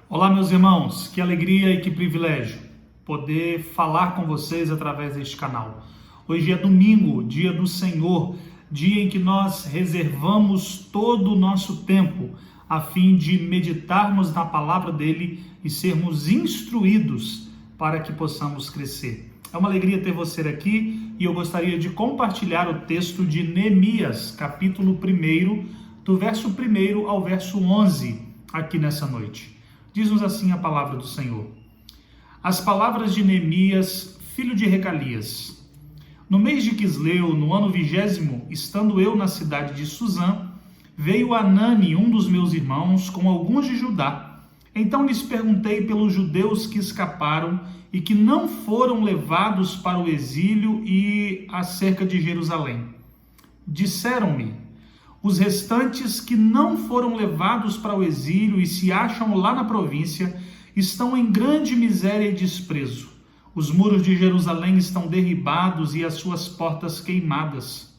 Olá, meus irmãos, que alegria e que privilégio poder falar com vocês através deste canal. Hoje é domingo, dia do Senhor, dia em que nós reservamos todo o nosso tempo a fim de meditarmos na palavra dele e sermos instruídos para que possamos crescer. É uma alegria ter você aqui e eu gostaria de compartilhar o texto de Neemias, capítulo 1, do verso 1 ao verso 11, aqui nessa noite. Diz-nos assim a palavra do Senhor. As palavras de Neemias, filho de Recalias. No mês de Quisleu, no ano 20º, estando eu na cidade de Suzã, veio Anani, um dos meus irmãos, com alguns de Judá. Então lhes perguntei pelos judeus que escaparam e que não foram levados para o exílio e acerca de Jerusalém. Disseram-me: os restantes que não foram levados para o exílio e se acham lá na província estão em grande miséria e desprezo. Os muros de Jerusalém estão derribados e as suas portas queimadas.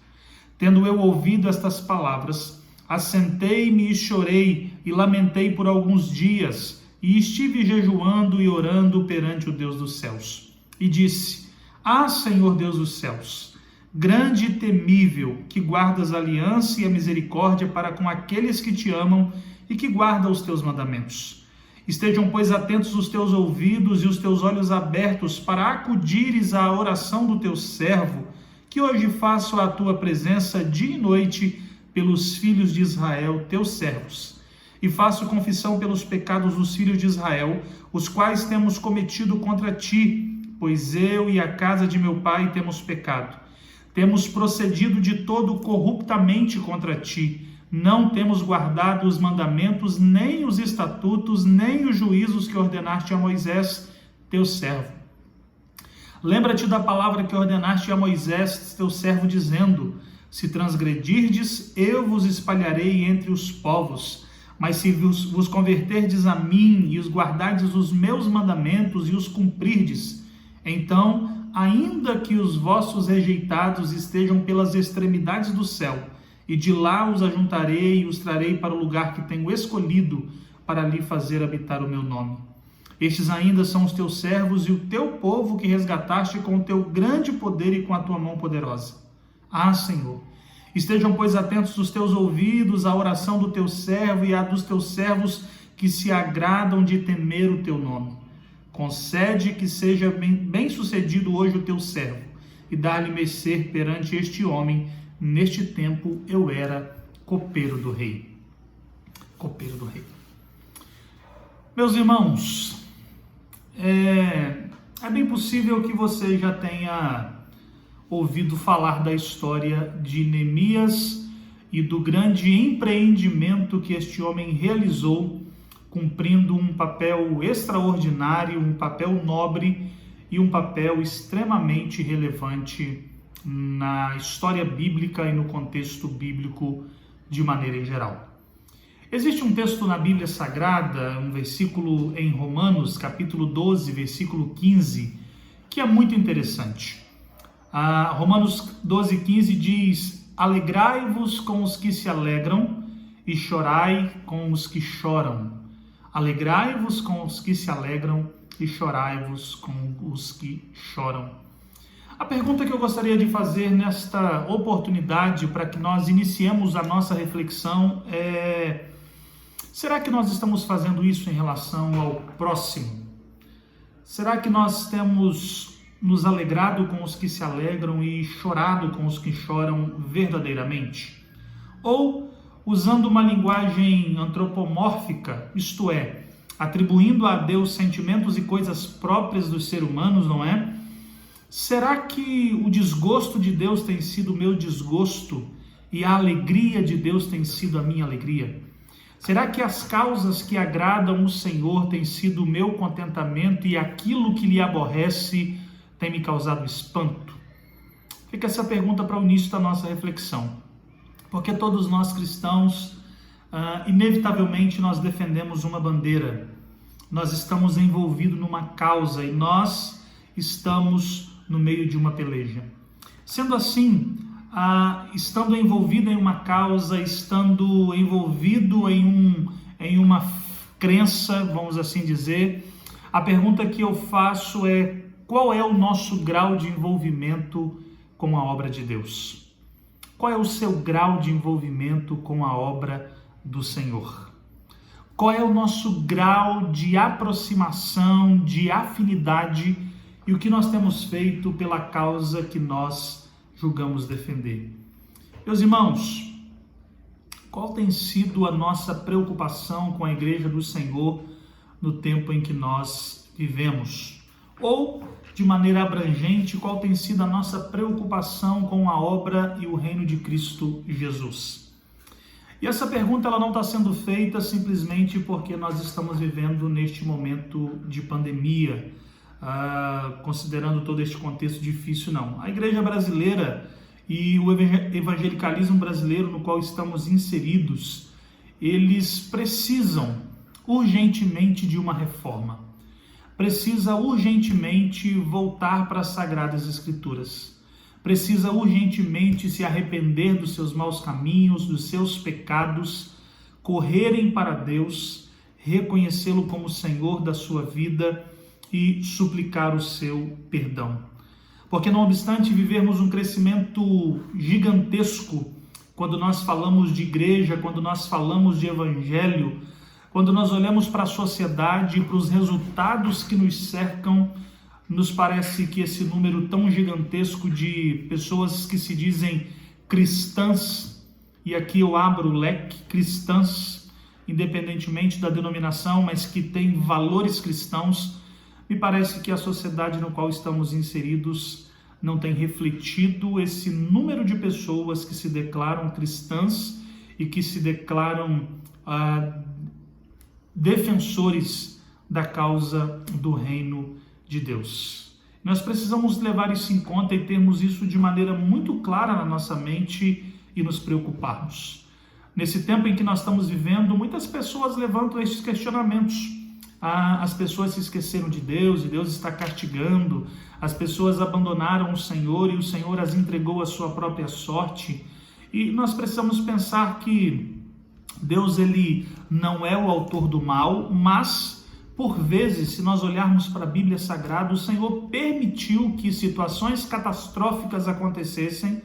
Tendo eu ouvido estas palavras, assentei-me e chorei e lamentei por alguns dias, e estive jejuando e orando perante o Deus dos céus. E disse: Ah, Senhor Deus dos céus, grande e temível, que guardas a aliança e a misericórdia para com aqueles que te amam e que guardam os teus mandamentos. Estejam, pois, atentos os teus ouvidos e os teus olhos abertos para acudires à oração do teu servo, que hoje faço à tua presença dia e noite pelos filhos de Israel, teus servos. E faço confissão pelos pecados dos filhos de Israel, os quais temos cometido contra ti, pois eu e a casa de meu pai temos pecado. Temos procedido de todo corruptamente contra ti, não temos guardado os mandamentos, nem os estatutos, nem os juízos que ordenaste a Moisés, teu servo. Lembra-te da palavra que ordenaste a Moisés, teu servo, dizendo: se transgredirdes, eu vos espalharei entre os povos. Mas se vos converterdes a mim e os guardardes os meus mandamentos e os cumprirdes, então, ainda que os vossos rejeitados estejam pelas extremidades do céu, e de lá os ajuntarei e os trarei para o lugar que tenho escolhido para ali fazer habitar o meu nome. Estes ainda são os teus servos e o teu povo que resgataste com o teu grande poder e com a tua mão poderosa. Ah, Senhor, estejam, pois, atentos os teus ouvidos à oração do teu servo e à dos teus servos que se agradam de temer o teu nome. Concede que seja bem sucedido hoje o teu servo, e dá-lhe mercê perante este homem. Neste tempo eu era copeiro do rei. Copeiro do rei. Meus irmãos, é bem possível que você já tenha ouvido falar da história de Neemias e do grande empreendimento que este homem realizou, cumprindo um papel extraordinário, um papel nobre e um papel extremamente relevante na história bíblica e no contexto bíblico de maneira em geral. Existe um texto na Bíblia Sagrada, um versículo em Romanos, capítulo 12, versículo 15, que é muito interessante. Romanos 12, 15 diz: alegrai-vos com os que se alegram e chorai com os que choram. Alegrai-vos com os que se alegram e chorai-vos com os que choram. A pergunta que eu gostaria de fazer nesta oportunidade para que nós iniciemos a nossa reflexão é: será que nós estamos fazendo isso em relação ao próximo? Será que nós temos nos alegrado com os que se alegram e chorado com os que choram verdadeiramente? Ou, usando uma linguagem antropomórfica, isto é, atribuindo a Deus sentimentos e coisas próprias dos seres humanos, não é? Será que o desgosto de Deus tem sido o meu desgosto e a alegria de Deus tem sido a minha alegria? Será que as causas que agradam o Senhor têm sido o meu contentamento e aquilo que lhe aborrece tem me causado espanto? Fica essa pergunta para o início da nossa reflexão. Porque todos nós cristãos, inevitavelmente, nós defendemos uma bandeira. Nós estamos envolvidos numa causa e nós estamos no meio de uma peleja. Sendo assim, estando envolvido em uma causa, estando envolvido em uma crença, vamos assim dizer. A pergunta que eu faço é: qual é o nosso grau de envolvimento com a obra de Deus? Qual é o seu grau de envolvimento com a obra do Senhor? Qual é o nosso grau de aproximação, de afinidade e o que nós temos feito pela causa que nós julgamos defender? Meus irmãos, qual tem sido a nossa preocupação com a Igreja do Senhor no tempo em que nós vivemos? Ou, de maneira abrangente, qual tem sido a nossa preocupação com a obra e o reino de Cristo Jesus? E essa pergunta ela não está sendo feita simplesmente porque nós estamos vivendo neste momento de pandemia, considerando todo este contexto difícil, não. A igreja brasileira e o evangelicalismo brasileiro no qual estamos inseridos, eles precisam urgentemente de uma reforma. Precisa urgentemente voltar para as Sagradas Escrituras. Precisa urgentemente se arrepender dos seus maus caminhos, dos seus pecados, correrem para Deus, reconhecê-lo como Senhor da sua vida e suplicar o seu perdão. Porque não obstante vivermos um crescimento gigantesco, quando nós falamos de igreja, quando nós falamos de evangelho, quando nós olhamos para a sociedade e para os resultados que nos cercam, nos parece que esse número tão gigantesco de pessoas que se dizem cristãs, e aqui eu abro o leque, cristãs, independentemente da denominação, mas que têm valores cristãos, me parece que a sociedade no qual estamos inseridos não tem refletido esse número de pessoas que se declaram cristãs e que se declaram defensores da causa do reino de Deus. Nós precisamos levar isso em conta e termos isso de maneira muito clara na nossa mente e nos preocuparmos. Nesse tempo em que nós estamos vivendo, muitas pessoas levantam esses questionamentos. As pessoas se esqueceram de Deus e Deus está castigando. As pessoas abandonaram o Senhor e o Senhor as entregou à sua própria sorte. E nós precisamos pensar que Deus ele não é o autor do mal, mas por vezes, se nós olharmos para a Bíblia Sagrada, o Senhor permitiu que situações catastróficas acontecessem,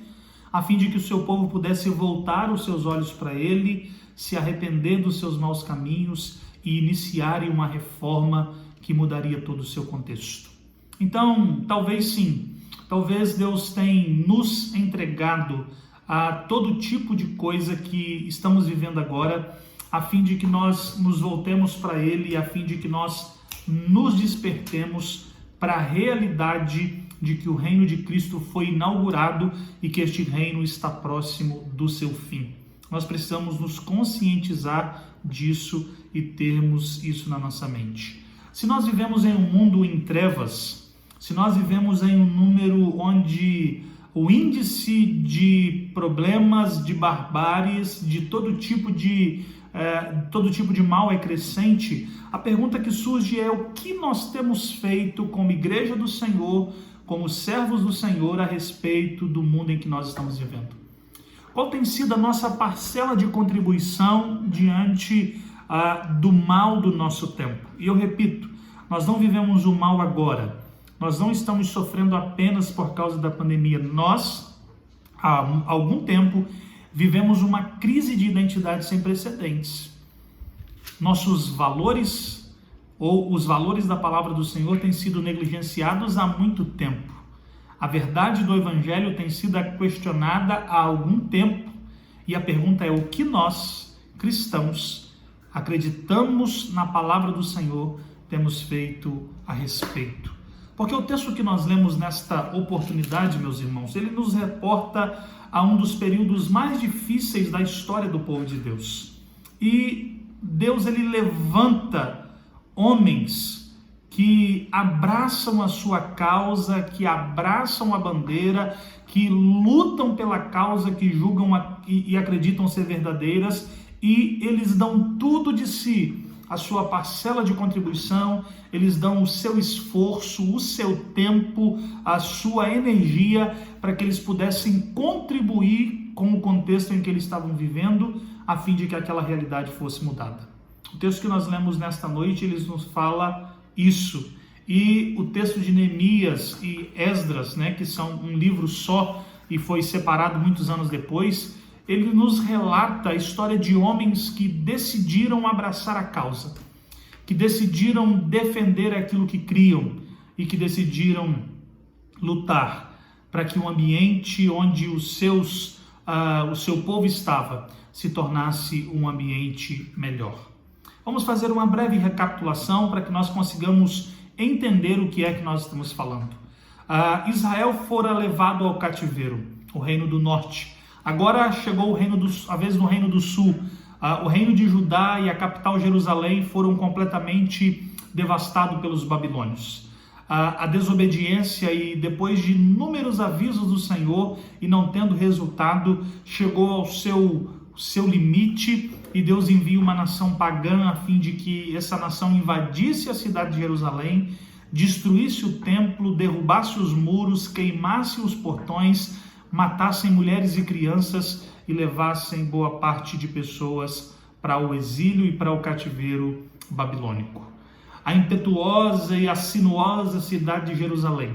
a fim de que o seu povo pudesse voltar os seus olhos para Ele, se arrepender dos seus maus caminhos e iniciarem uma reforma que mudaria todo o seu contexto. Então, talvez sim, talvez Deus tenha nos entregado a todo tipo de coisa que estamos vivendo agora, a fim de que nós nos voltemos para Ele, a fim de que nós nos despertemos para a realidade de que o reino de Cristo foi inaugurado e que este reino está próximo do seu fim. Nós precisamos nos conscientizar disso e termos isso na nossa mente. Se nós vivemos em um mundo em trevas, se nós vivemos em um número onde o índice de problemas, de barbáries, de todo tipo de mal é crescente, a pergunta que surge é: o que nós temos feito como igreja do Senhor, como servos do Senhor, a respeito do mundo em que nós estamos vivendo? Qual tem sido a nossa parcela de contribuição diante do mal do nosso tempo? E eu repito, nós não vivemos o mal agora, nós não estamos sofrendo apenas por causa da pandemia, nós, há algum tempo, vivemos uma crise de identidade sem precedentes. Nossos valores, ou os valores da palavra do Senhor, têm sido negligenciados há muito tempo. A verdade do Evangelho tem sido questionada há algum tempo. E a pergunta é: o que nós, cristãos, acreditamos na palavra do Senhor, temos feito a respeito? Porque o texto que nós lemos nesta oportunidade, meus irmãos, ele nos reporta a um dos períodos mais difíceis da história do povo de Deus. E Deus ele levanta homens que abraçam a sua causa, que abraçam a bandeira, que lutam pela causa que julgam e acreditam ser verdadeiras, e eles dão tudo de si, a sua parcela de contribuição, eles dão o seu esforço, o seu tempo, a sua energia, para que eles pudessem contribuir com o contexto em que eles estavam vivendo, a fim de que aquela realidade fosse mudada. O texto que nós lemos nesta noite, ele nos fala isso. E o texto de Neemias e Esdras, que são um livro só e foi separado muitos anos depois, ele nos relata a história de homens que decidiram abraçar a causa, que decidiram defender aquilo que criam e que decidiram lutar para que o ambiente onde o seu povo estava se tornasse um ambiente melhor. Vamos fazer uma breve recapitulação para que nós consigamos entender o que é que nós estamos falando. Israel fora levado ao cativeiro, o reino do norte. Agora chegou a vez do reino do sul. O reino de Judá e a capital Jerusalém foram completamente devastados pelos babilônios. A desobediência e depois de inúmeros avisos do Senhor e não tendo resultado, chegou ao seu limite e Deus envia uma nação pagã a fim de que essa nação invadisse a cidade de Jerusalém, destruísse o templo, derrubasse os muros, queimasse os portões, matassem mulheres e crianças e levassem boa parte de pessoas para o exílio e para o cativeiro babilônico. A impetuosa e a sinuosa cidade de Jerusalém,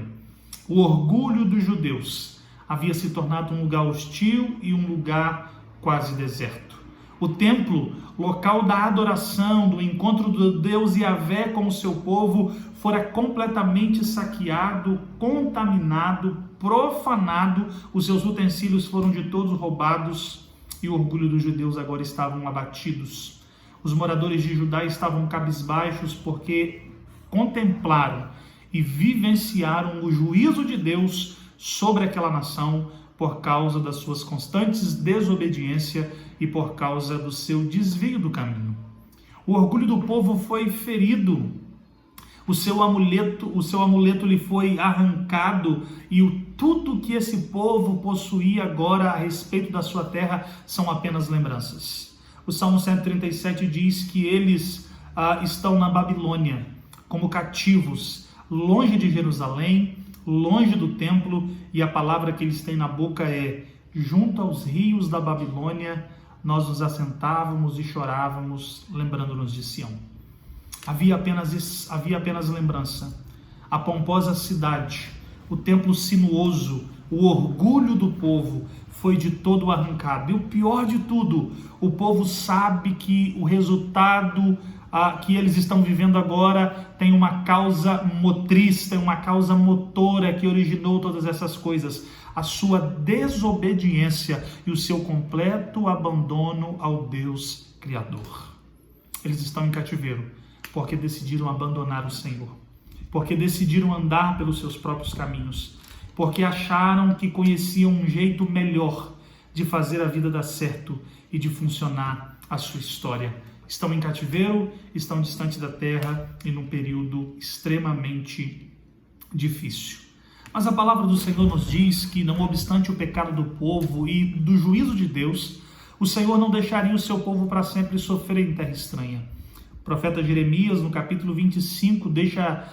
o orgulho dos judeus, havia se tornado um lugar hostil e um lugar quase deserto. O templo, local da adoração, do encontro do Deus Yahvé com o seu povo, fora completamente saqueado, contaminado, profanado, os seus utensílios foram de todos roubados e o orgulho dos judeus agora estavam abatidos. Os moradores de Judá estavam cabisbaixos porque contemplaram e vivenciaram o juízo de Deus sobre aquela nação por causa das suas constantes desobediência e por causa do seu desvio do caminho. O orgulho do povo foi ferido, o seu amuleto lhe foi arrancado e tudo que esse povo possuía agora a respeito da sua terra são apenas lembranças. O Salmo 137 diz que eles estão na Babilônia como cativos, longe de Jerusalém, longe do templo, e a palavra que eles têm na boca é: junto aos rios da Babilônia, nós nos assentávamos e chorávamos, lembrando-nos de Sião. Havia apenas lembrança. A pomposa cidade, o templo sinuoso, o orgulho do povo foi de todo arrancado. E o pior de tudo, o povo sabe que o resultado que eles estão vivendo agora tem uma causa motriz, tem uma causa motora que originou todas essas coisas: a sua desobediência e o seu completo abandono ao Deus Criador. Eles estão em cativeiro porque decidiram abandonar o Senhor, porque decidiram andar pelos seus próprios caminhos, porque acharam que conheciam um jeito melhor de fazer a vida dar certo e de funcionar a sua história. Estão em cativeiro, estão distantes da terra e num período extremamente difícil. Mas a palavra do Senhor nos diz que, não obstante o pecado do povo e do juízo de Deus, o Senhor não deixaria o seu povo para sempre sofrer em terra estranha. O profeta Jeremias, no capítulo 25, deixa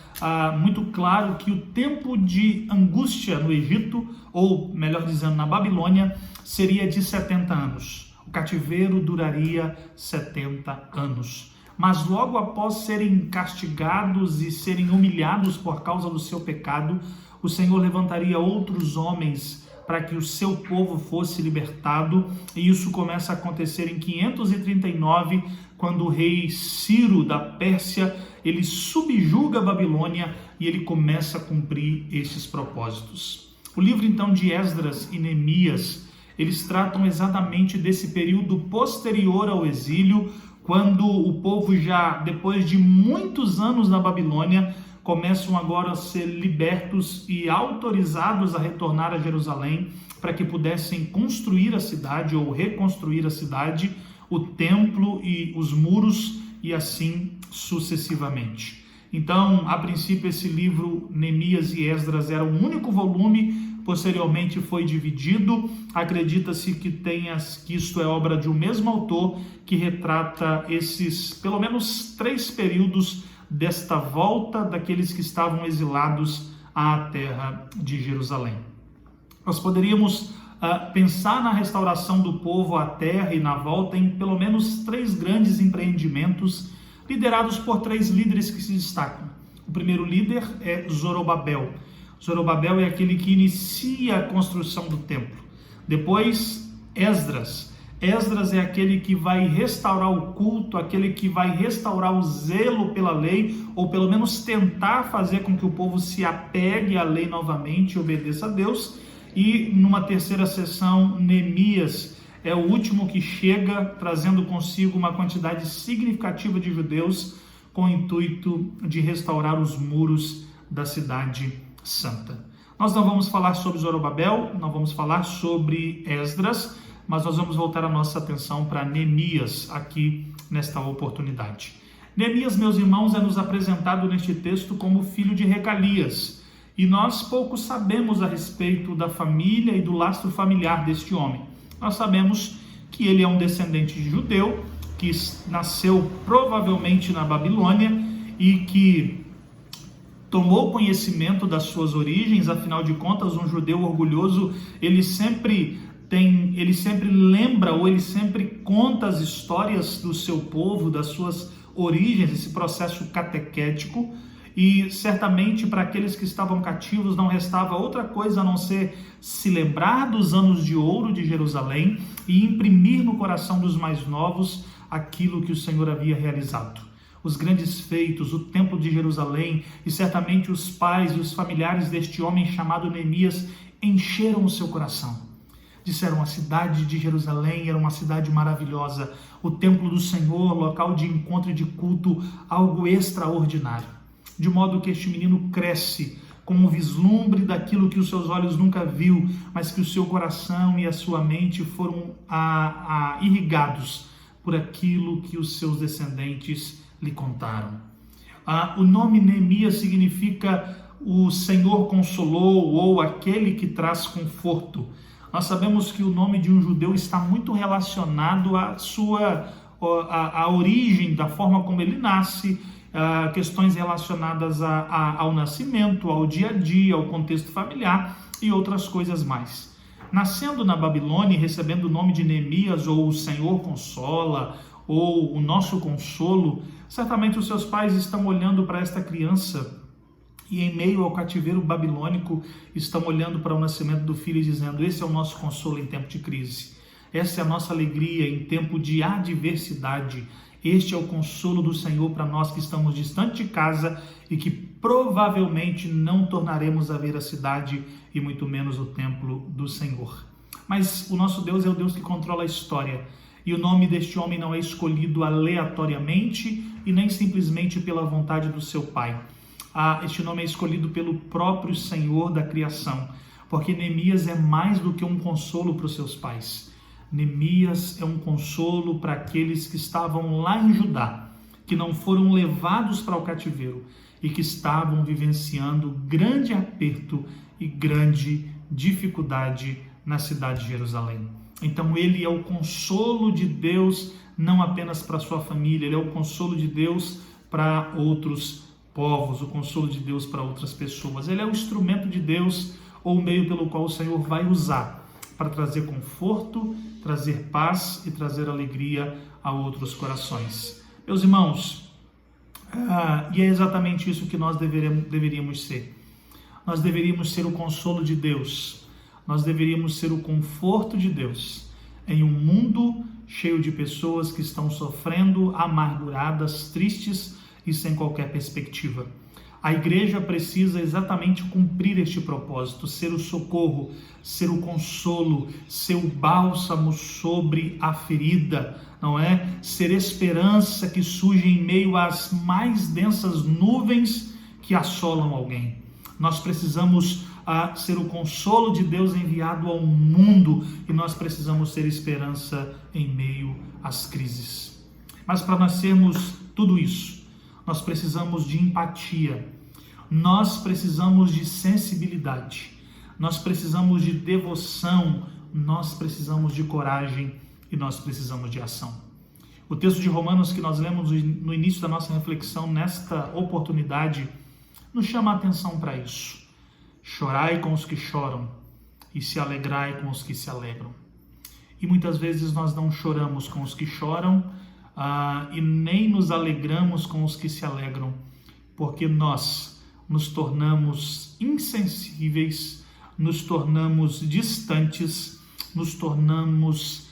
muito claro que o tempo de angústia no Egito, ou melhor dizendo, na Babilônia, seria de 70 anos. O cativeiro duraria 70 anos. Mas logo após serem castigados e serem humilhados por causa do seu pecado, o Senhor levantaria outros homens para que o seu povo fosse libertado. E isso começa a acontecer em 539, quando o rei Ciro da Pérsia, ele subjuga a Babilônia e ele começa a cumprir esses propósitos. O livro então de Esdras e Neemias, eles tratam exatamente desse período posterior ao exílio, quando o povo já, depois de muitos anos na Babilônia, começam agora a ser libertos e autorizados a retornar a Jerusalém para que pudessem construir a cidade ou reconstruir a cidade, o templo e os muros e assim sucessivamente. Então, a princípio, esse livro, Neemias e Esdras, era um único volume, posteriormente foi dividido. Acredita-se que isto é obra de um mesmo autor, que retrata esses, pelo menos, 3 períodos desta volta daqueles que estavam exilados à terra de Jerusalém. Nós poderíamos pensar na restauração do povo à terra e na volta em pelo menos 3 grandes empreendimentos liderados por 3 líderes que se destacam. O primeiro líder é Zorobabel. Zorobabel é aquele que inicia a construção do templo. Depois, Esdras. Esdras é aquele que vai restaurar o culto, aquele que vai restaurar o zelo pela lei, ou pelo menos tentar fazer com que o povo se apegue à lei novamente e obedeça a Deus. E numa terceira sessão, Neemias é o último que chega, trazendo consigo uma quantidade significativa de judeus com o intuito de restaurar os muros da cidade santa. Nós não vamos falar sobre Zorobabel, não vamos falar sobre Esdras, mas nós vamos voltar a nossa atenção para Neemias aqui nesta oportunidade. Neemias, meus irmãos, é nos apresentado neste texto como filho de Recalias, e nós pouco sabemos a respeito da família e do lastro familiar deste homem. Nós sabemos que ele é um descendente de judeu, que nasceu provavelmente na Babilônia e que tomou conhecimento das suas origens. Afinal de contas, um judeu orgulhoso, ele sempre lembra ou ele sempre conta as histórias do seu povo, das suas origens, esse processo catequético. E certamente para aqueles que estavam cativos não restava outra coisa a não ser se lembrar dos anos de ouro de Jerusalém e imprimir no coração dos mais novos aquilo que o Senhor havia realizado. Os grandes feitos, o templo de Jerusalém, e certamente os pais e os familiares deste homem chamado Neemias encheram o seu coração. Disseram: a cidade de Jerusalém era uma cidade maravilhosa, o templo do Senhor, local de encontro e de culto, algo extraordinário. De modo que este menino cresce com um vislumbre daquilo que os seus olhos nunca viu, mas que o seu coração e a sua mente foram irrigados por aquilo que os seus descendentes lhe contaram. O nome Neemias significa o Senhor consolou, ou aquele que traz conforto. Nós sabemos que o nome de um judeu está muito relacionado à origem, da forma como ele nasce, questões relacionadas ao nascimento, ao dia a dia, ao contexto familiar e outras coisas mais. Nascendo na Babilônia e recebendo o nome de Neemias, ou o Senhor consola, ou o nosso consolo, certamente os seus pais estão olhando para esta criança e em meio ao cativeiro babilônico estão olhando para o nascimento do filho e dizendo: esse é o nosso consolo em tempo de crise, essa é a nossa alegria em tempo de adversidade. Este é o consolo do Senhor para nós que estamos distante de casa e que provavelmente não tornaremos a ver a cidade e muito menos o templo do Senhor. Mas o nosso Deus é o Deus que controla a história, e o nome deste homem não é escolhido aleatoriamente e nem simplesmente pela vontade do seu pai. Este nome é escolhido pelo próprio Senhor da criação, porque Neemias é mais do que um consolo para os seus pais. Neemias é um consolo para aqueles que estavam lá em Judá, que não foram levados para o cativeiro e que estavam vivenciando grande aperto e grande dificuldade na cidade de Jerusalém. Então ele é o consolo de Deus não apenas para a sua família, ele é o consolo de Deus para outros povos, o consolo de Deus para outras pessoas. Ele é o instrumento de Deus, ou o meio pelo qual o Senhor vai usar para trazer conforto, trazer paz e trazer alegria a outros corações. Meus irmãos, e é exatamente isso que nós deveríamos ser. Nós deveríamos ser o consolo de Deus, nós deveríamos ser o conforto de Deus em um mundo cheio de pessoas que estão sofrendo, amarguradas, tristes e sem qualquer perspectiva. A igreja precisa exatamente cumprir este propósito, ser o socorro, ser o consolo, ser o bálsamo sobre a ferida, não é? Ser esperança que surge em meio às mais densas nuvens que assolam alguém. Nós precisamos ser o consolo de Deus enviado ao mundo, e nós precisamos ser esperança em meio às crises. Mas para nós sermos tudo isso, nós precisamos de empatia, nós precisamos de sensibilidade, nós precisamos de devoção, nós precisamos de coragem e nós precisamos de ação. O texto de Romanos que nós lemos no início da nossa reflexão nesta oportunidade nos chama a atenção para isso. Chorai com os que choram e se alegrai com os que se alegram. E muitas vezes nós não choramos com os que choram, e nem nos alegramos com os que se alegram, porque nós nos tornamos insensíveis, nos tornamos distantes, nos tornamos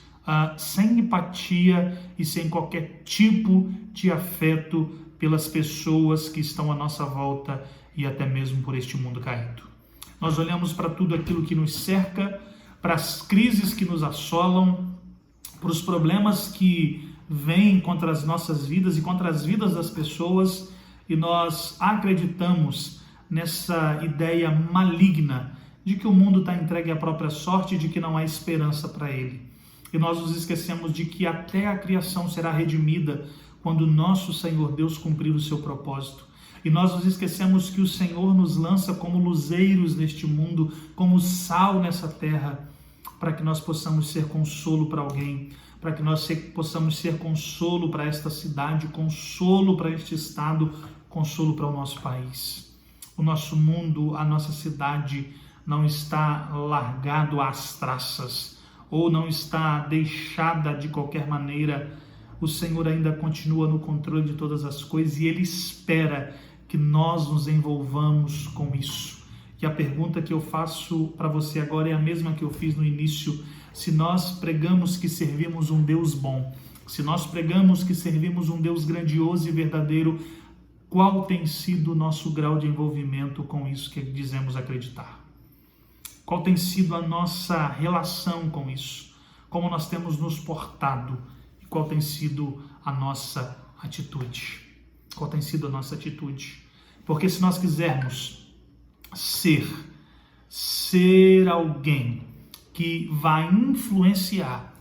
sem empatia e sem qualquer tipo de afeto pelas pessoas que estão à nossa volta e até mesmo por este mundo caído. Nós olhamos para tudo aquilo que nos cerca, para as crises que nos assolam, para os problemas que vêm contra as nossas vidas e contra as vidas das pessoas, e nós acreditamos nessa ideia maligna de que o mundo está entregue à própria sorte e de que não há esperança para ele. E nós nos esquecemos de que até a criação será redimida quando nosso Senhor Deus cumprir o seu propósito. E nós nos esquecemos que o Senhor nos lança como luzeiros neste mundo, como sal nessa terra, para que nós possamos ser consolo para alguém, para que nós possamos ser consolo para esta cidade, consolo para este estado, consolo para o nosso país. O nosso mundo, a nossa cidade não está largado às traças, ou não está deixada de qualquer maneira. O Senhor ainda continua no controle de todas as coisas e Ele espera que nós nos envolvamos com isso. E a pergunta que eu faço para você agora é a mesma que eu fiz no início. Se nós pregamos que servimos um Deus bom, se nós pregamos que servimos um Deus grandioso e verdadeiro, qual tem sido o nosso grau de envolvimento com isso que dizemos acreditar? Qual tem sido a nossa relação com isso? Como nós temos nos portado? E qual tem sido a nossa atitude? Qual tem sido a nossa atitude? Porque se nós quisermos ser alguém que vai influenciar,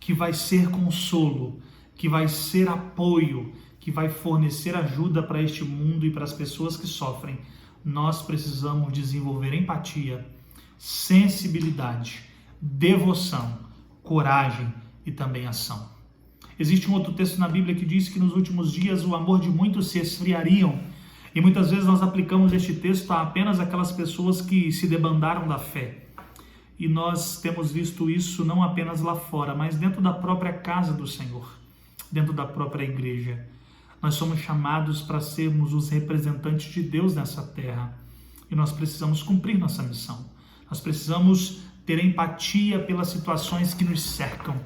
que vai ser consolo, que vai ser apoio, que vai fornecer ajuda para este mundo e para as pessoas que sofrem, nós precisamos desenvolver empatia, sensibilidade, devoção, coragem e também ação. Existe um outro texto na Bíblia que diz que nos últimos dias o amor de muitos se esfriariam, e muitas vezes nós aplicamos este texto a apenas aquelas pessoas que se debandaram da fé. E nós temos visto isso não apenas lá fora, mas dentro da própria casa do Senhor, dentro da própria igreja. Nós somos chamados para sermos os representantes de Deus nessa terra, e nós precisamos cumprir nossa missão. Nós precisamos ter empatia pelas situações que nos cercam,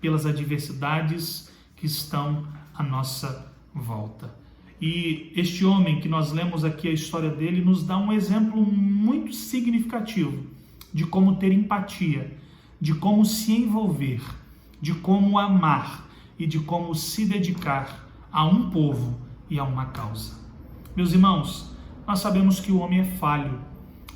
pelas adversidades que estão à nossa volta. E este homem que nós lemos aqui a história dele nos dá um exemplo muito significativo de como ter empatia, de como se envolver, de como amar e de como se dedicar a um povo e a uma causa. Meus irmãos, nós sabemos que o homem é falho,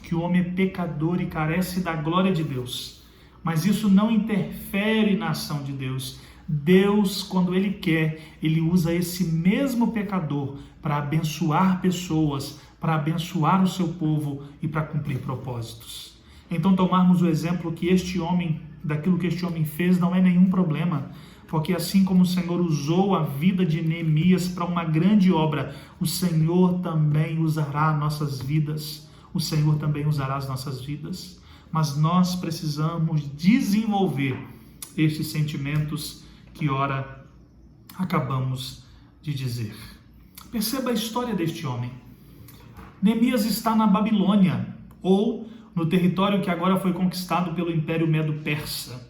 que o homem é pecador e carece da glória de Deus, mas isso não interfere na ação de Deus. Deus, quando Ele quer, Ele usa esse mesmo pecador para abençoar pessoas, para abençoar o seu povo e para cumprir propósitos. Então, tomarmos o exemplo que este homem, daquilo que este homem fez, não é nenhum problema, porque assim como o Senhor usou a vida de Neemias para uma grande obra, o Senhor também usará nossas vidas, o Senhor também usará as nossas vidas, mas nós precisamos desenvolver estes sentimentos que ora acabamos de dizer. Perceba a história deste homem. Neemias está na Babilônia, ou no território que agora foi conquistado pelo Império Medo-Persa.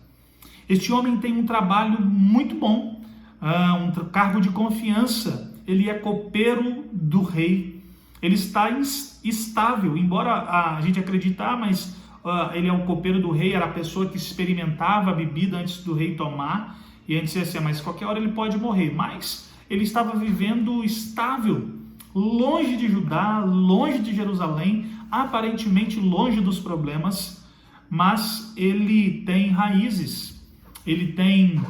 Este homem tem um trabalho muito bom, um cargo de confiança. Ele é copeiro do rei. Ele está estável, embora a gente acredite, mas ele é o copeiro do rei, era a pessoa que experimentava a bebida antes do rei tomar. E a gente dizia assim, mas qualquer hora ele pode morrer. Mas ele estava vivendo estável, longe de Judá, longe de Jerusalém, aparentemente longe dos problemas, mas ele tem raízes, ele tem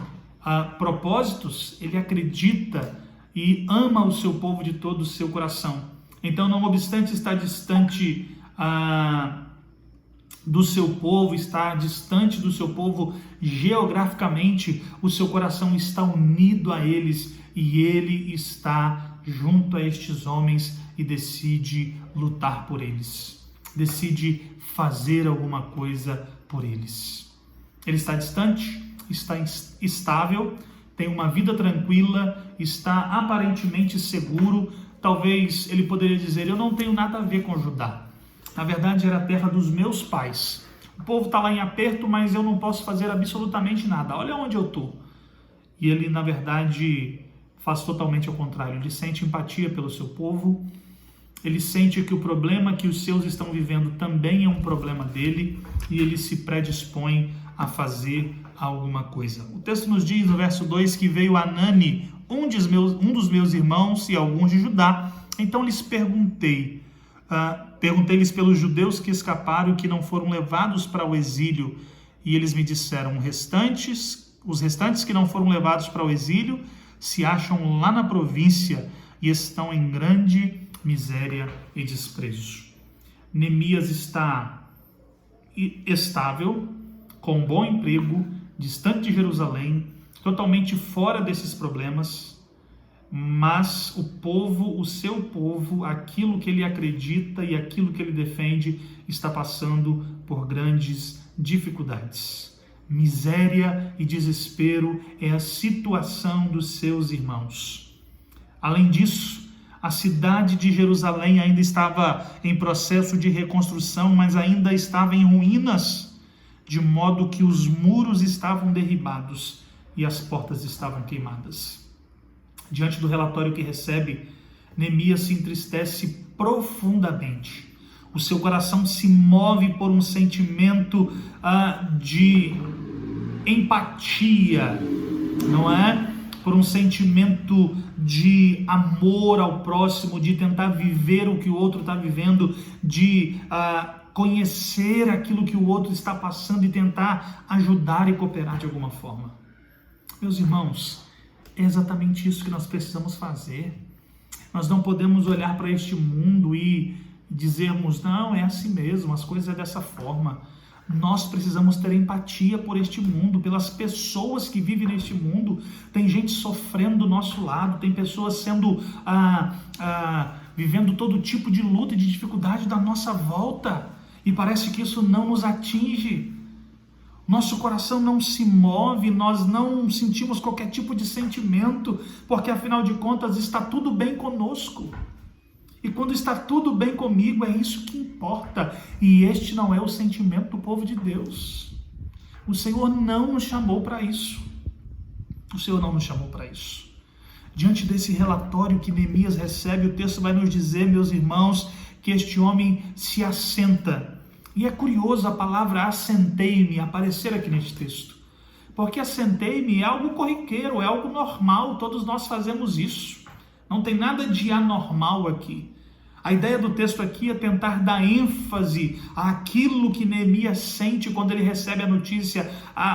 propósitos, ele acredita e ama o seu povo de todo o seu coração. Então, não obstante estar distante do seu povo, estar distante do seu povo geograficamente, o seu coração está unido a eles e ele está junto a estes homens e decide lutar por eles. decide fazer alguma coisa por eles. Ele está distante, está estável, tem uma vida tranquila, está aparentemente seguro. Talvez ele poderia dizer: eu não tenho nada a ver com Judá. Na verdade, era a terra dos meus pais. O povo está lá em aperto, mas eu não posso fazer absolutamente nada. Olha onde eu estou. E ele, na verdade, faz totalmente ao contrário. Ele sente empatia pelo seu povo. Ele sente que o problema que os seus estão vivendo também é um problema dele. E ele se predispõe a fazer alguma coisa. O texto nos diz, no verso 2, que veio Anani, um dos meus irmãos e alguns de Judá. Então lhes perguntei-lhes pelos judeus que escaparam e que não foram levados para o exílio. E eles me disseram: os restantes que não foram levados para o exílio se acham lá na província e estão em grande miséria e desprezo. Neemias está estável, com um bom emprego, distante de Jerusalém, totalmente fora desses problemas, mas o seu povo, aquilo que ele acredita e aquilo que ele defende, está passando por grandes dificuldades. Miséria e desespero é a situação dos seus irmãos. Além disso, a cidade de Jerusalém ainda estava em processo de reconstrução, mas ainda estava em ruínas, de modo que os muros estavam derribados e as portas estavam queimadas. Diante do relatório que recebe, Neemias se entristece profundamente. O seu coração se move por um sentimento de empatia, não é? Por um sentimento de amor ao próximo, de tentar viver o que o outro está vivendo, de conhecer aquilo que o outro está passando e tentar ajudar e cooperar de alguma forma. Meus irmãos, é exatamente isso que nós precisamos fazer. Nós não podemos olhar para este mundo e dizermos: não, é assim mesmo, as coisas é dessa forma. Nós precisamos ter empatia por este mundo, pelas pessoas que vivem neste mundo. Tem gente sofrendo do nosso lado, tem pessoas vivendo todo tipo de luta e de dificuldade da nossa volta, e parece que isso não nos atinge. Nosso coração não se move, nós não sentimos qualquer tipo de sentimento, porque afinal de contas está tudo bem conosco. E quando está tudo bem comigo, é isso que importa. E este não é o sentimento do povo de Deus. O Senhor não nos chamou para isso. O Senhor não nos chamou para isso. Diante desse relatório que Neemias recebe, o texto vai nos dizer, meus irmãos, que este homem se assenta. E é curioso a palavra assentei-me aparecer aqui neste texto. Porque assentei-me é algo corriqueiro, é algo normal, todos nós fazemos isso. Não tem nada de anormal aqui. A ideia do texto aqui é tentar dar ênfase àquilo que Neemias sente quando ele recebe a notícia.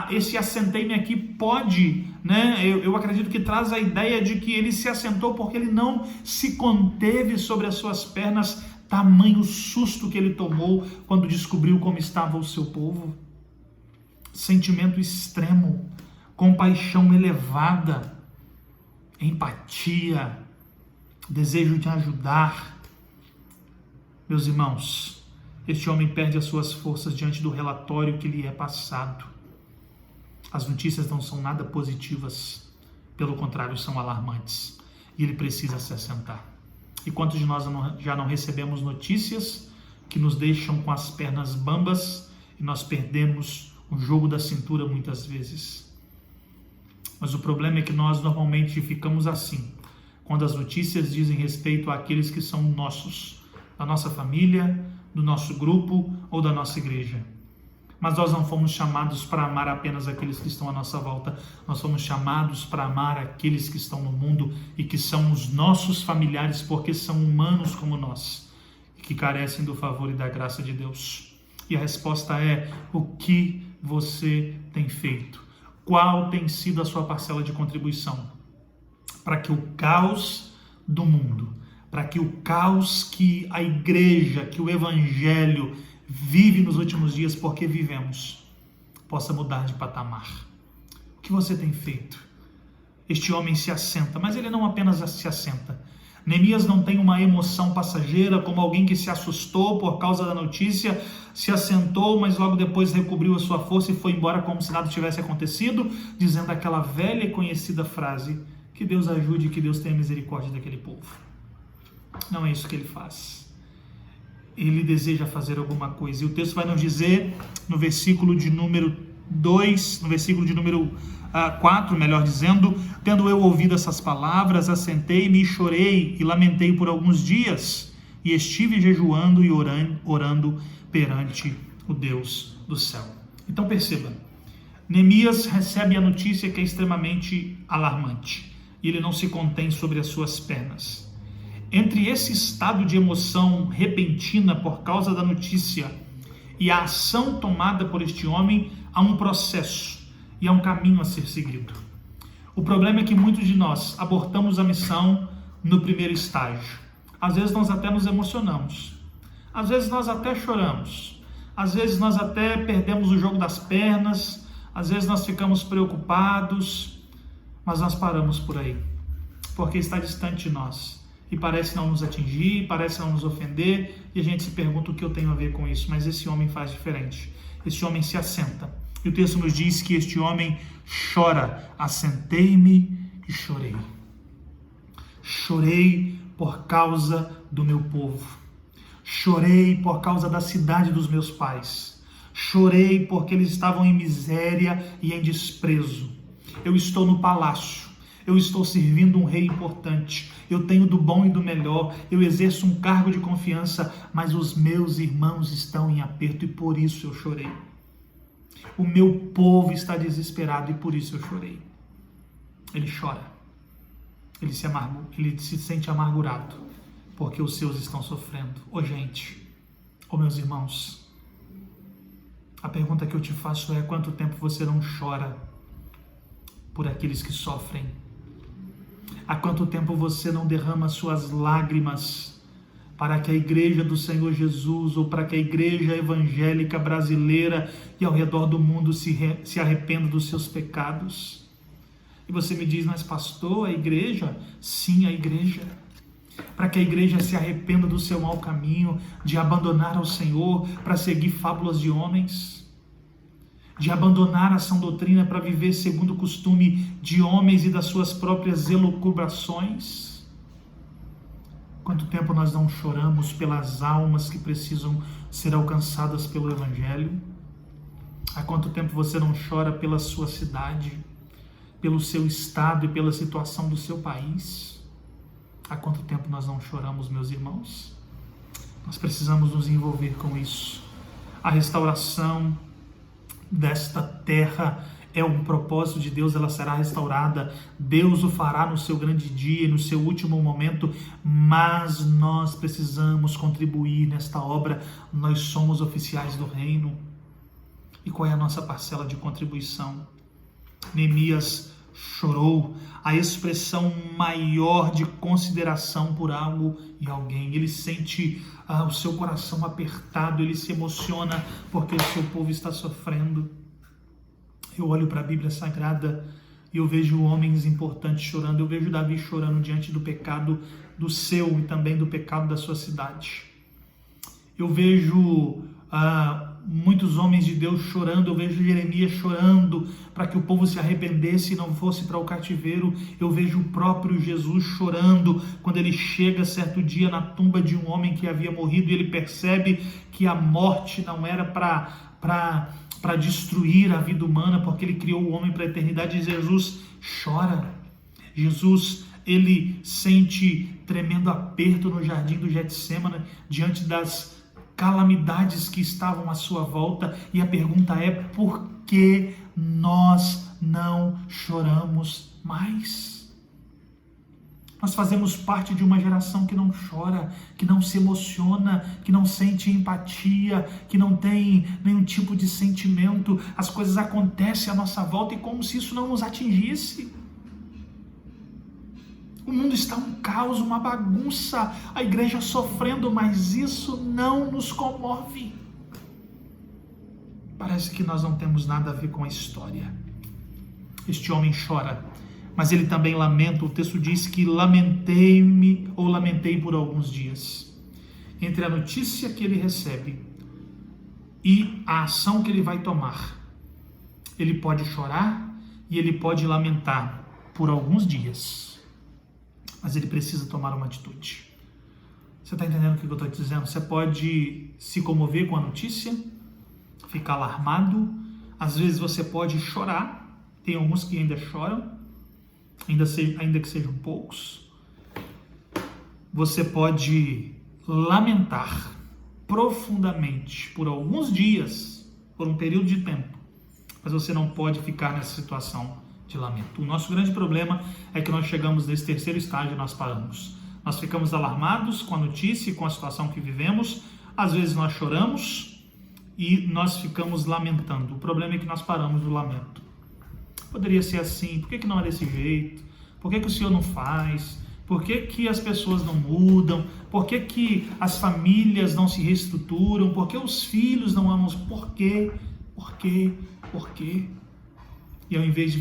Esse assentei-me aqui pode, eu acredito que traz a ideia de que ele se assentou porque ele não se conteve sobre as suas pernas, tamanho susto que ele tomou quando descobriu como estava o seu povo. Sentimento extremo, compaixão elevada, empatia, desejo de ajudar. Meus irmãos, este homem perde as suas forças diante do relatório que lhe é passado. As notícias não são nada positivas, pelo contrário, são alarmantes. E ele precisa se assentar. E quantos de nós já não recebemos notícias que nos deixam com as pernas bambas e nós perdemos o jogo da cintura muitas vezes? Mas o problema é que nós normalmente ficamos assim, quando as notícias dizem respeito àqueles que são nossos, da nossa família, do nosso grupo ou da nossa igreja. Mas nós não fomos chamados para amar apenas aqueles que estão à nossa volta, nós fomos chamados para amar aqueles que estão no mundo e que são os nossos familiares, porque são humanos como nós, que carecem do favor e da graça de Deus. E a resposta é: o que você tem feito? Qual tem sido a sua parcela de contribuição para que o caos do mundo, para que o caos que a igreja, que o evangelho vive nos últimos dias, porque vivemos, possa mudar de patamar? O que você tem feito? Este homem se assenta, mas ele não apenas se assenta, Neemias não tem uma emoção passageira, como alguém que se assustou por causa da notícia, se assentou, mas logo depois recobriu a sua força e foi embora como se nada tivesse acontecido, dizendo aquela velha e conhecida frase: que Deus ajude, que Deus tenha misericórdia daquele povo. Não é isso que ele faz. Ele deseja fazer alguma coisa. E o texto vai nos dizer, no versículo de número 2, no versículo de número 4, melhor dizendo: tendo eu ouvido essas palavras, assentei-me e chorei e lamentei por alguns dias, e estive jejuando e orando perante o Deus do céu. Então perceba, Neemias recebe a notícia que é extremamente alarmante, e ele não se contém sobre as suas pernas. Entre esse estado de emoção repentina por causa da notícia e a ação tomada por este homem, há um processo e há um caminho a ser seguido. O problema é que muitos de nós abortamos a missão no primeiro estágio. Às vezes nós até nos emocionamos, às vezes nós até choramos, às vezes nós até perdemos o jogo das pernas, às vezes nós ficamos preocupados, mas nós paramos por aí, porque está distante de nós. E parece não nos atingir, parece não nos ofender, e a gente se pergunta o que eu tenho a ver com isso. Mas esse homem faz diferente. Esse homem se assenta. E o texto nos diz que este homem chora. Assentei-me e chorei. Chorei por causa do meu povo. Chorei por causa da cidade dos meus pais. Chorei porque eles estavam em miséria e em desprezo. Eu estou no palácio. Eu estou servindo um rei importante, eu tenho do bom e do melhor, eu exerço um cargo de confiança, mas os meus irmãos estão em aperto e por isso eu chorei. O meu povo está desesperado e por isso eu chorei. Ele chora, ele se sente amargurado, porque os seus estão sofrendo. Gente, meus irmãos, a pergunta que eu te faço é: há quanto tempo você não chora por aqueles que sofrem? Há quanto tempo você não derrama suas lágrimas para que a igreja do Senhor Jesus ou para que a igreja evangélica brasileira e ao redor do mundo se arrependa dos seus pecados? E você me diz: mas pastor, a igreja? Sim, a igreja. Para que a igreja se arrependa do seu mau caminho, de abandonar ao Senhor para seguir fábulas de homens, de abandonar a sã doutrina para viver segundo o costume de homens e das suas próprias elucubrações. Quanto tempo nós não choramos pelas almas que precisam ser alcançadas pelo Evangelho? Há quanto tempo você não chora pela sua cidade, pelo seu estado e pela situação do seu país? Há quanto tempo nós não choramos, meus irmãos? Nós precisamos nos envolver com isso. A restauração desta terra é um propósito de Deus, ela será restaurada, Deus o fará no seu grande dia, no seu último momento, mas nós precisamos contribuir nesta obra, nós somos oficiais do reino. E qual é a nossa parcela de contribuição? Neemias chorou, a expressão maior de consideração por algo e alguém. Ele sente o seu coração apertado, ele se emociona porque o seu povo está sofrendo. Eu olho para a Bíblia Sagrada e eu vejo homens importantes chorando. Eu vejo Davi chorando diante do pecado do seu e também do pecado da sua cidade. Eu vejo muitos homens de Deus chorando. Eu vejo Jeremias chorando para que o povo se arrependesse e não fosse para o cativeiro. Eu vejo o próprio Jesus chorando quando ele chega certo dia na tumba de um homem que havia morrido e ele percebe que a morte não era para destruir a vida humana, porque ele criou o homem para a eternidade. E Jesus chora. Jesus, ele sente tremendo aperto no jardim do Getsêmani diante das calamidades que estavam à sua volta, e a pergunta é: por que nós não choramos mais? Nós fazemos parte de uma geração que não chora, que não se emociona, que não sente empatia, que não tem nenhum tipo de sentimento. As coisas acontecem à nossa volta e como se isso não nos atingisse. O mundo está um caos, uma bagunça, a igreja sofrendo, mas isso não nos comove. Parece que nós não temos nada a ver com a história. Este homem chora, mas ele também lamenta. O texto diz que lamentei por alguns dias. Entre a notícia que ele recebe e a ação que ele vai tomar, ele pode chorar e ele pode lamentar por alguns dias, mas ele precisa tomar uma atitude. Você está entendendo o que eu estou te dizendo? Você pode se comover com a notícia, ficar alarmado, às vezes você pode chorar, tem alguns que ainda choram, ainda que sejam poucos. Você pode lamentar profundamente por alguns dias, por um período de tempo, mas você não pode ficar nessa situação de lamento. O nosso grande problema é que nós chegamos nesse terceiro estágio e nós paramos. Nós ficamos alarmados com a notícia e com a situação que vivemos, às vezes nós choramos e nós ficamos lamentando. O problema é que nós paramos do lamento. Poderia ser assim, por que não é desse jeito? Por que o Senhor não faz? Por que as pessoas não mudam? Por que as famílias não se reestruturam? Por que os filhos não amam? Por quê? Por quê? Por quê? E ao invés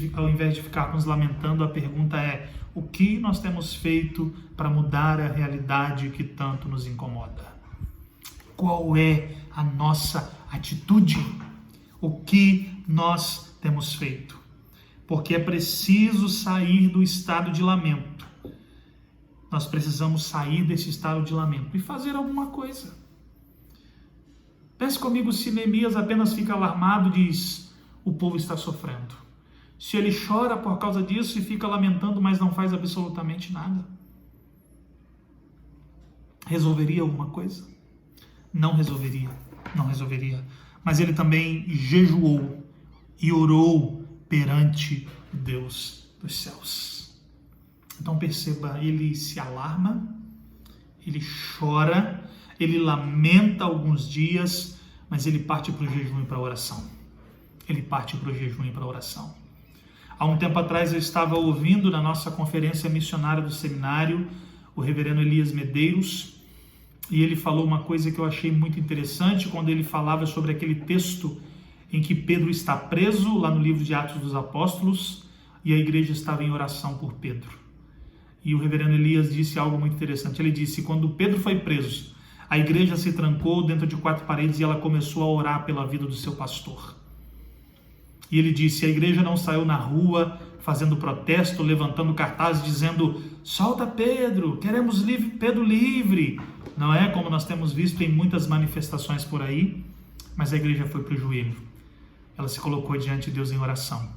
de ficarmos lamentando, a pergunta é: o que nós temos feito para mudar a realidade que tanto nos incomoda? Qual é a nossa atitude? O que nós temos feito? Porque é preciso sair do estado de lamento. Nós precisamos sair desse estado de lamento e fazer alguma coisa. Pense comigo, se Neemias apenas fica alarmado e diz: o povo está sofrendo. Se ele chora por causa disso e fica lamentando, mas não faz absolutamente nada, resolveria alguma coisa? Não resolveria, não resolveria. Mas ele também jejuou e orou perante Deus dos céus. Então perceba, ele se alarma, ele chora, ele lamenta alguns dias, mas ele parte para o jejum e para a oração. Ele parte para o jejum e para a oração. Há um tempo atrás eu estava ouvindo na nossa conferência missionária do seminário o reverendo Elias Medeiros, e ele falou uma coisa que eu achei muito interessante quando ele falava sobre aquele texto em que Pedro está preso, lá no livro de Atos dos Apóstolos, e a igreja estava em oração por Pedro. E o reverendo Elias disse algo muito interessante. Ele disse: quando Pedro foi preso, a igreja se trancou dentro de 4 paredes e ela começou a orar pela vida do seu pastor. E ele disse: a igreja não saiu na rua fazendo protesto, levantando cartazes dizendo: solta Pedro, queremos Pedro livre. Não é como nós temos visto em muitas manifestações por aí, mas a igreja foi para o joelho. Ela se colocou diante de Deus em oração.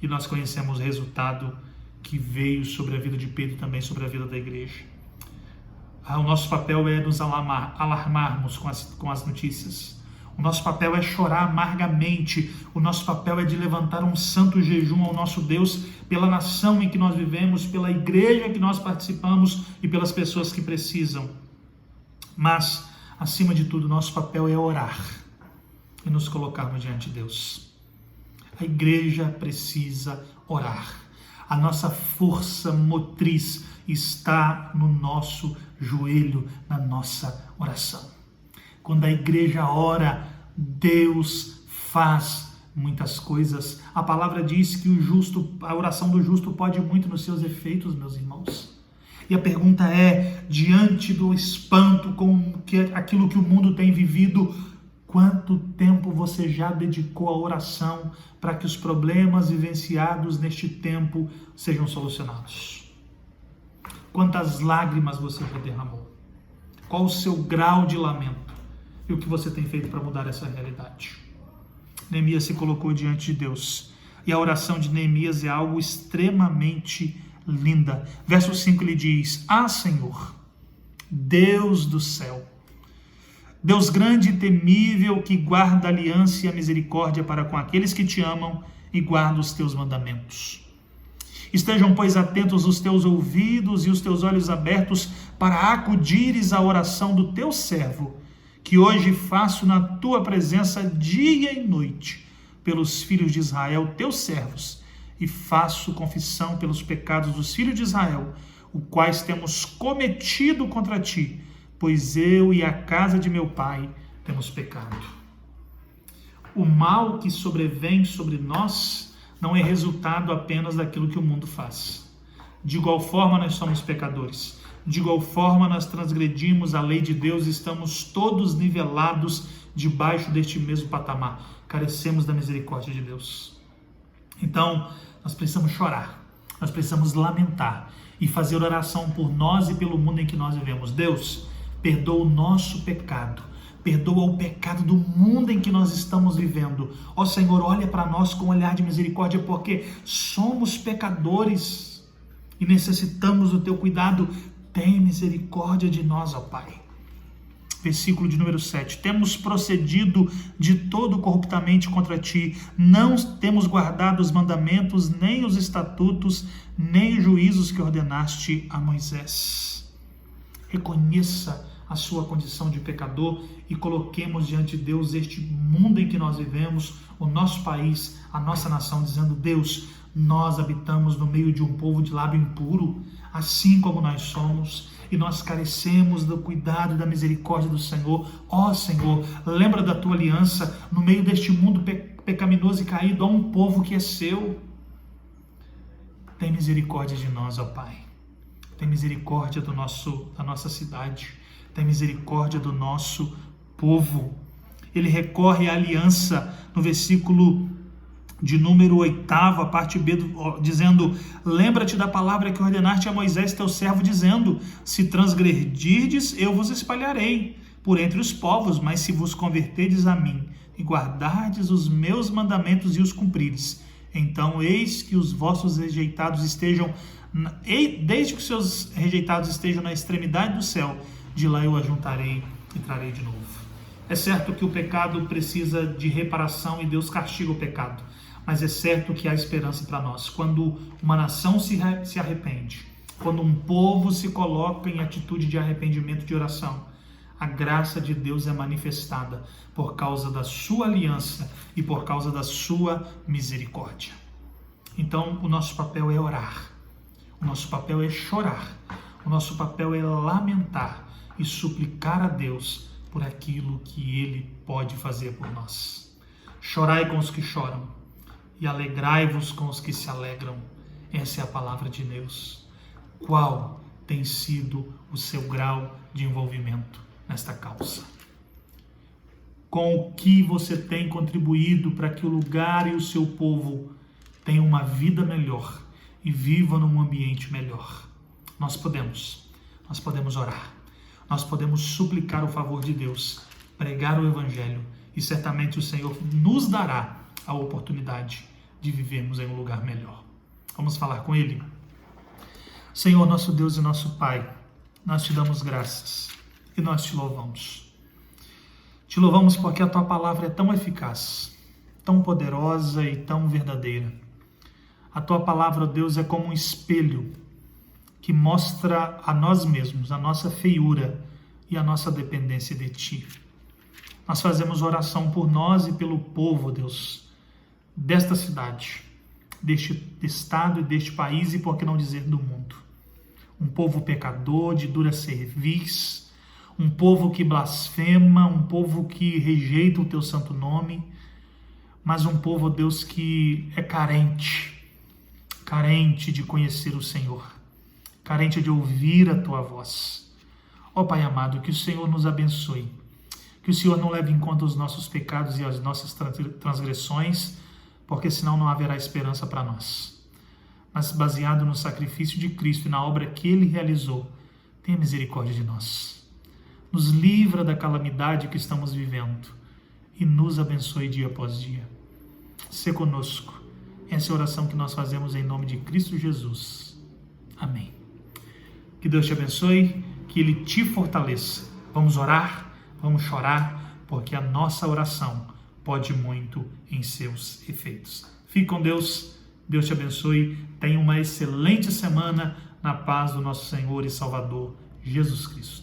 E nós conhecemos o resultado que veio sobre a vida de Pedro e também sobre a vida da igreja. O nosso papel é nos alarmarmos com as notícias. O nosso papel é chorar amargamente. O nosso papel é de levantar um santo jejum ao nosso Deus pela nação em que nós vivemos, pela igreja que nós participamos e pelas pessoas que precisam. Mas, acima de tudo, nosso papel é orar e nos colocarmos diante de Deus. A igreja precisa orar. A nossa força motriz está no nosso joelho, na nossa oração. Quando a igreja ora, Deus faz muitas coisas. A palavra diz que a oração do justo pode muito nos seus efeitos, meus irmãos. E a pergunta é, diante do espanto com aquilo que o mundo tem vivido, quanto tempo você já dedicou à oração para que os problemas vivenciados neste tempo sejam solucionados? Quantas lágrimas você já derramou? Qual o seu grau de lamento? E o que você tem feito para mudar essa realidade? Neemias se colocou diante de Deus. E a oração de Neemias é algo extremamente linda. Verso 5 ele diz: ah, Senhor, Deus do céu, Deus grande e temível, que guarda a aliança e a misericórdia para com aqueles que te amam e guardam os teus mandamentos. Estejam, pois, atentos os teus ouvidos e os teus olhos abertos para acudires à oração do teu servo, que hoje faço na tua presença dia e noite, pelos filhos de Israel, teus servos, e faço confissão pelos pecados dos filhos de Israel, os quais temos cometido contra ti, pois eu e a casa de meu pai temos pecado. O mal que sobrevém sobre nós não é resultado apenas daquilo que o mundo faz. De igual forma, nós somos pecadores. De igual forma, nós transgredimos a lei de Deus e estamos todos nivelados debaixo deste mesmo patamar. Carecemos da misericórdia de Deus. Então, nós precisamos chorar, nós precisamos lamentar e fazer oração por nós e pelo mundo em que nós vivemos. Deus, perdoa o nosso pecado, perdoa o pecado do mundo em que nós estamos vivendo. Ó Senhor, olha para nós com um olhar de misericórdia, porque somos pecadores e necessitamos do teu cuidado. Tem misericórdia de nós, ó Pai. Versículo de número 7. Temos procedido de todo corruptamente contra ti, não temos guardado os mandamentos, nem os estatutos, nem os juízos que ordenaste a Moisés. Reconheça a sua condição de pecador e coloquemos diante de Deus este mundo em que nós vivemos, o nosso país, a nossa nação, dizendo: Deus, nós habitamos no meio de um povo de lábio impuro, assim como nós somos, e nós carecemos do cuidado e da misericórdia do Senhor. Ó Senhor, lembra da tua aliança. No meio deste mundo pecaminoso e caído, há um povo que é seu. Tem misericórdia de nós, ó Pai. Tem misericórdia da nossa cidade. Tem misericórdia do nosso povo. Ele recorre à aliança no versículo de número 8, a parte B, dizendo: lembra-te da palavra que ordenaste a Moisés teu servo, dizendo: se transgredirdes, eu vos espalharei por entre os povos, mas se vos converterdes a mim e guardardes os meus mandamentos e os cumprires, então eis que os vossos rejeitados estejam, desde que os seus rejeitados estejam na extremidade do céu, de lá eu ajuntarei e trarei de novo. É certo que o pecado precisa de reparação e Deus castiga o pecado. Mas é certo que há esperança para nós. Quando uma nação se arrepende, quando um povo se coloca em atitude de arrependimento, de oração, a graça de Deus é manifestada por causa da sua aliança e por causa da sua misericórdia. Então, o nosso papel é orar, o nosso papel é chorar, o nosso papel é lamentar e suplicar a Deus por aquilo que Ele pode fazer por nós. Chorai com os que choram e alegrai-vos com os que se alegram. Essa é a palavra de Deus. Qual tem sido o seu grau de envolvimento nesta causa? Com o que você tem contribuído para que o lugar e o seu povo tenham uma vida melhor e vivam num ambiente melhor? Nós podemos orar, nós podemos suplicar o favor de Deus, pregar o Evangelho, e certamente o Senhor nos dará a oportunidade de vivermos em um lugar melhor. Vamos falar com Ele? Senhor, nosso Deus e nosso Pai, nós te damos graças e nós te louvamos. Te louvamos porque a tua palavra é tão eficaz, tão poderosa e tão verdadeira. A tua palavra, ó Deus, é como um espelho que mostra a nós mesmos a nossa feiura e a nossa dependência de ti. Nós fazemos oração por nós e pelo povo, Deus, desta cidade, deste estado e deste país, e por que não dizer do mundo. Um povo pecador, de dura cerviz, um povo que blasfema, um povo que rejeita o teu santo nome, mas um povo, Deus, que é carente de conhecer o Senhor, carente de ouvir a tua voz. Ó Pai amado, que o Senhor nos abençoe, que o Senhor não leve em conta os nossos pecados e as nossas transgressões, porque senão não haverá esperança para nós. Mas baseado no sacrifício de Cristo e na obra que Ele realizou, tenha misericórdia de nós. Nos livra da calamidade que estamos vivendo e nos abençoe dia após dia. Sê conosco. Essa é a oração que nós fazemos em nome de Cristo Jesus. Amém. Que Deus te abençoe, que Ele te fortaleça. Vamos orar, vamos chorar, porque a nossa oração pode muito em seus efeitos. Fique com Deus, Deus te abençoe, tenha uma excelente semana na paz do nosso Senhor e Salvador Jesus Cristo.